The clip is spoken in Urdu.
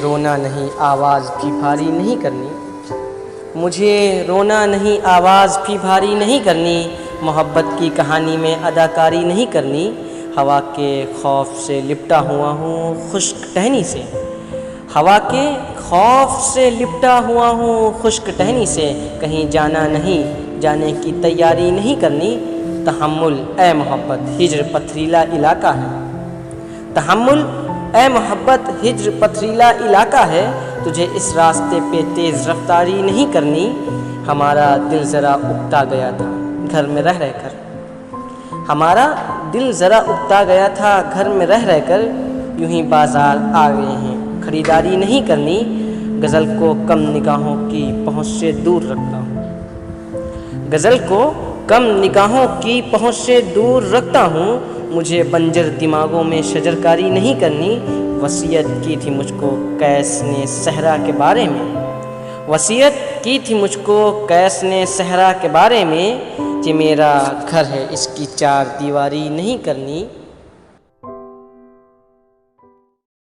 رونا نہیں آواز بھی بھاری نہیں کرنی، مجھے رونا نہیں آواز بھی بھاری نہیں کرنی، محبت کی کہانی میں اداکاری نہیں کرنی، ہوا کے خوف سے لپٹا ہوا ہوں خشک ٹہنی سے، ہوا کے خوف سے لپٹا ہوا ہوں خشک ٹہنی سے، کہیں جانا نہیں جانے کی تیاری نہیں کرنی، تحمل اے محبت ہجر پتھریلا علاقہ ہے، تحمل اے محبت ہجر پتھریلا علاقہ ہے، تجھے اس راستے پہ تیز رفتاری نہیں کرنی، ہمارا دل ذرا اکتا گیا تھا گھر میں رہ کر، ہمارا دل ذرا اکتا گیا تھا گھر میں رہ کر، یوں ہی بازار آ گئے ہیں خریداری نہیں کرنی، غزل کو کم نگاہوں کی پہنچ سے دور رکھتا ہوں، غزل کو کم نگاہوں کی پہنچ سے دور رکھتا ہوں، مجھے بنجر دماغوں میں شجرکاری نہیں کرنی، وصیت کی تھی مجھ کو قیس نے صحرا کے بارے میں، وصیت کی تھی مجھ کو قیس نے صحرا کے بارے میں، کہ میرا گھر ہے اس کی چار دیواری نہیں کرنی،